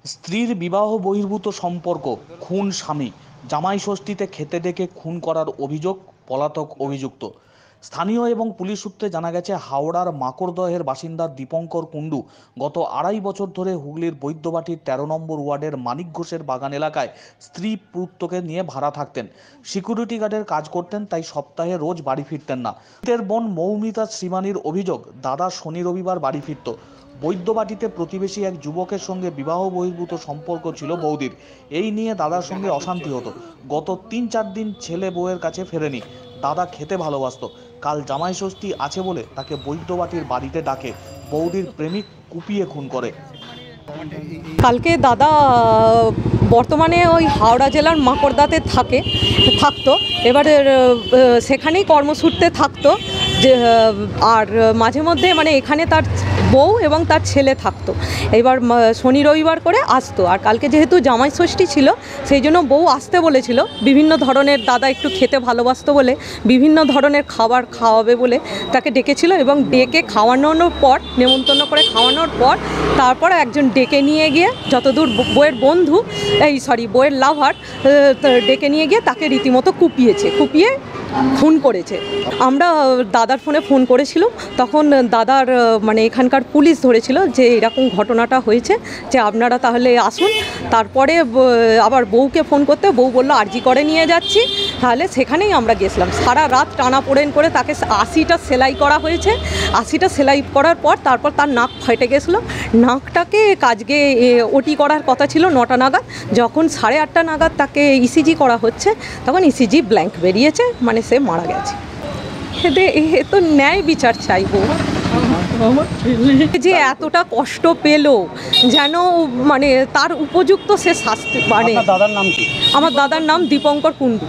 স্ত্রীর বিবাহ বহির্ভূত সম্পর্ক, খুন স্বামী, জামাই ষষ্ঠীতে খেতে ডেকে খুন করার অভিযোগ, পলাতক অভিযুক্ত। স্থানীয় এবং পুলিশ সূত্রে জানা গেছে, হাওড়ার মাকড়দহের বাসিন্দা দীপঙ্কর কুণ্ডু গত 2.5 বছর ধরে হুগলির বৈদ্যবাটির 13 নম্বর ওয়ার্ডের মানিক ঘোষের বাগান এলাকায় স্ত্রী পুত্রকে নিয়ে ভাড়া থাকতেন। সিকিউরিটি গার্ডের কাজ করতেন, তাই সপ্তাহে রোজ বাড়ি ফিরতেন না। মৃতের বোন মৌমিতা শ্রীমানির অভিযোগ, দাদা শনি রবিবার বাড়ি ফিরত। বৈদ্যবাটিতে প্রতিবেশী এক যুবকের সঙ্গে বিবাহ বহির্ভূত সম্পর্ক ছিল বৌদির। এই নিয়ে দাদার সঙ্গে অশান্তি হতো। গত 3-4 দিন ছেলে বউয়ের কাছে ফেরেনি। দাদা খেতে ভালোবাসত। কাল জামাই ষষ্ঠী আছে বলে তাকে বৈদ্যবাটির বাড়িতে ডাকে। বৌদির প্রেমিক কুপিয়ে খুন করে। কালকে দাদা বর্তমানে ওই হাওড়া জেলার মাকড়দাতে থাকতো। এবারে সেখানেই কর্মসূত্রে থাকতো যে, আর মাঝে মধ্যে মানে এখানে তার বউ এবং তার ছেলে থাকতো। এবার শনি রবিবার করে আসতো। আর কালকে যেহেতু জামাই ষষ্ঠী ছিল, সেই জন্য বউ আসতে বলেছিল। বিভিন্ন ধরনের, দাদা একটু খেতে ভালোবাসতো বলে বিভিন্ন ধরনের খাবার খাওয়াবে বলে তাকে ডেকেছিল, এবং ডেকে খাওয়ানোর পর, নেমন্তন্ন করে খাওয়ানোর পর তারপর একজন ডেকে নিয়ে গিয়ে, যতদূর বউয়ের বন্ধু, বউয়ের লাভার, ডেকে নিয়ে গিয়ে তাকে রীতিমতো কুপিয়ে খুন করেছে। আমরা দাদার ফোনে ফোন করেছিলাম, তখন দাদার মানে এখানকার পুলিশ ধরেছিল যে এরকম ঘটনাটা হয়েছে, যে আপনারা তাহলে আসুন। তারপরে আবার বউকে ফোন করতে, বউ বললো আরজি করে নিয়ে যাচ্ছি। তাহলে সেখানেই আমরা গেছিলাম। সারা রাত টানাপোড়েন করে তাকে 80টা সেলাই করা হয়েছে। 80টা সেলাই করার পর তারপর তার নাক ফেটে গেছিলো। নাকটাকে আজকে ওটি করার কথা ছিল 9টা নাগাদ। যখন 8:30 নাগাদ তাকে ইসিজি করা হচ্ছে, তখন ইসিজি ব্ল্যাঙ্ক বেরিয়েছে, মানে সে মারা গেছে। এ তো ন্যায় বিচার চাইবো। যে এতটা কষ্ট পেল, যেন মানে তার উপযুক্ত সে শাস্তি। মানে দাদার নাম কি? আমার দাদার নাম দীপঙ্কর কুণ্ডু।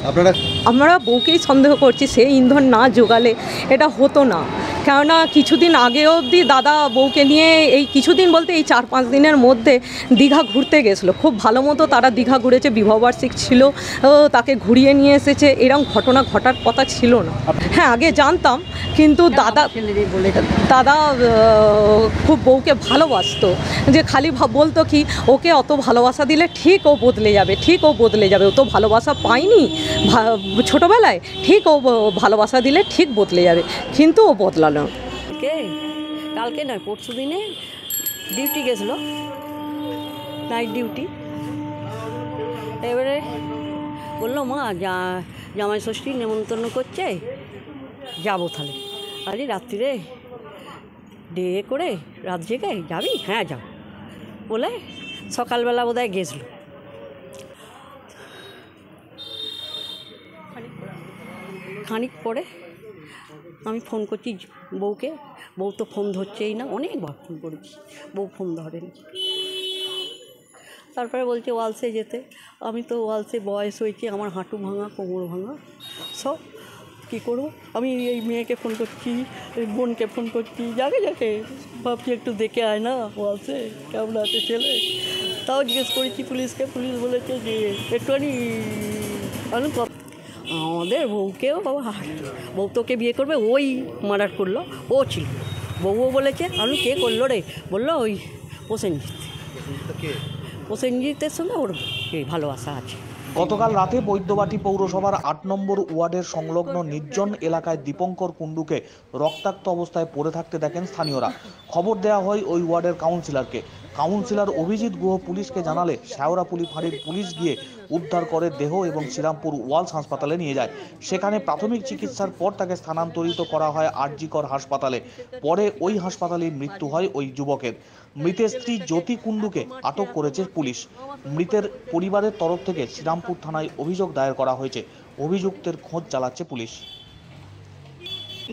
আমরা বউকেই সন্দেহ করছি, সে ইন্ধন না জোগালে এটা হতো না। কেননা কিছুদিন আগে অবধি দাদা বউকে নিয়ে, এই কিছুদিন বলতে এই 4-5 দিনের মধ্যে দীঘা ঘুরতে গেছিলো। খুব ভালো মতো তারা দীঘা ঘুরেছে, বিবাহবার্ষিক ছিল, তাকে ঘুরিয়ে নিয়ে এসেছে। এরকম ঘটনা ঘটার কথা ছিল না। হ্যাঁ, আগে জানতাম, কিন্তু দাদা খুব বউকে ভালোবাসতো। যে খালি বলতো কি, ওকে অত ভালোবাসা দিলে ঠিক ও বদলে যাবে। ও তো ভালোবাসা পায়নি ছোটোবেলায়, ঠিক ও ভালোবাসা দিলে ঠিক বদলে যাবে, কিন্তু ও বদলালো। কালকে নয়, পরশু দিনে ডিউটি গেছিলো, নাইট ডিউটি। এবারে বললো, মা জামাই ষষ্ঠী নেমন্তন্ন করছে, যাবো তাহলে। আরে রাত্রিরে ডেকে করে রাত জেগে যাবি? হ্যাঁ যাও বলে সকালবেলা বোধহয় গেছিলো। খানিক পরে আমি ফোন করছি বউকে, বউ তো ফোন ধরছেই না। অনেকবার ফোন করেছি, বউ ফোন ধরেনি। তারপরে বলছে ওয়ালসে যেতে। আমি তো ওয়ালসে, বয়স হয়েছে আমার, হাঁটু ভাঙা, কোমর ভাঙা, সব কী করবো। আমি এই মেয়েকে ফোন করছি, এই বোনকে ফোন করছি, যাকে ভাবছি একটু দেখে আয় না ওয়ালসে, কেমন আছে ছেলে। তাও জিজ্ঞেস করেছি পুলিশকে। পুলিশ বলেছে যে একটুখানি আমাদের বউকেও, বউ তোকে বিয়ে করবে, ওই মার্ডার করলো, ও ছিল। বউও বলেছে, আমি কে করলো রে? বললো ওই প্রসেনজিতের সঙ্গে ওর ভালোবাসা আছে। গতকাল রাতে বৈদ্যবাটি পৌরসভার 8 নম্বর ওয়ার্ডের সংলগ্ন নির্জন এলাকায় দীপঙ্কর কুণ্ডুকে রক্তাক্ত অবস্থায় পড়ে থাকতে দেখেন স্থানীয়রা। খবর দেওয়া হয় ওই ওয়ার্ডের কাউন্সিলরকে। কাউন্সিলর অভিজিৎ গুহ পুলিশকে জানালে শেওড়াপুলি ফাঁড়ির পুলিশ গিয়ে উদ্ধার করে দেহ এবং শ্রীরামপুর ওয়ালস হাসপাতালে নিয়ে যায়। সেখানে প্রাথমিক চিকিৎসার পর তাকে স্থানান্তরিত করা হয় আরজিকর হাসপাতালে। পরে ওই হাসপাতালেই মৃত্যু হয় ওই যুবকের। মৃতের স্ত্রী জ্যোতি কুণ্ডুকে আটক করেছে পুলিশ। মৃতের পরিবারের তরফ থেকে শ্রীরামপুর থানায় অভিযোগ দায়ের করা হয়েছে। অভিযুক্তের খোঁজ চালাচ্ছে পুলিশ।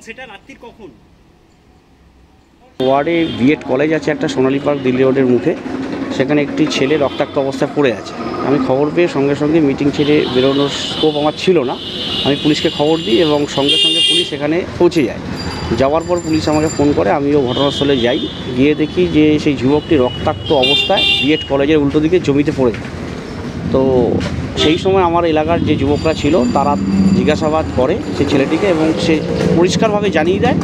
সেটা রাত্রি কখন? ওয়ার্ডে বিএড কলেজ আছে একটা, সোনালী পার্ক দিল্লি রোডের মুখে। সেখানে একটি ছেলে রক্তাক্ত অবস্থায় পড়ে আছে। আমি খবর পেয়ে সঙ্গে সঙ্গে মিটিং ছেড়ে বেরোনোর স্কোপ আমার ছিল না, আমি পুলিশকে খবর দিই এবং সঙ্গে সঙ্গে পুলিশ সেখানে পৌঁছে যায়। যাওয়ার পর পুলিশ আমাকে ফোন করে, আমিও ঘটনাস্থলে যাই। গিয়ে দেখি যে সেই যুবকটি রক্তাক্ত অবস্থায় বিএড কলেজের উল্টো দিকে জমিতে পড়ে যায়। তো সেই সময় আমার এলাকার যে যুবকরা ছিল তারা জিজ্ঞাসাবাদ করে সেই ছেলেটিকে, এবং সে পরিষ্কারভাবে জানিয়ে দেয়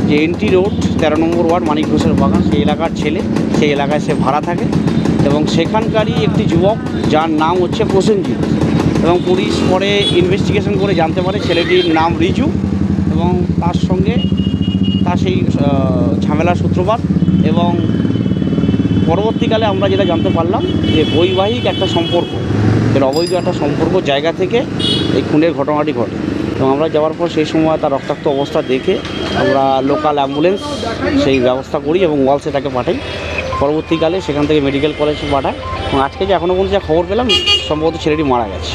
যে এনটি রোড 13 নম্বর ওয়ার্ড মানিক ঘোষের বাগান সেই এলাকার ছেলে, সেই এলাকায় সে ভাড়া থাকে। এবং সেখানকারই একটি যুবক যার নাম হচ্ছে প্রসেনজিৎ, এবং পুলিশ পরে ইনভেস্টিগেশন করে জানতে পারে ছেলেটির নাম রিজু এবং তার সঙ্গে তার সেই ঝামেলার সূত্রপাত। এবং পরবর্তীকালে আমরা যেটা জানতে পারলাম যে বৈবাহিক একটা সম্পর্ক, এর অবৈধ একটা সম্পর্ক জায়গা থেকে এই খুনের ঘটনাটি ঘটে। এবং আমরা যাওয়ার পর সেই সময় তার রক্তাক্ত অবস্থা দেখে আমরা লোকাল অ্যাম্বুলেন্স সেই ব্যবস্থা করি এবং ওয়ালসে তাকে পাঠাই। পরবর্তীকালে সেখান থেকে মেডিকেল কলেজে পাঠায় এবং আজকে যে এখনও পর্যন্ত যা খবর পেলাম সম্ভবত ছেলেটি মারা গেছে।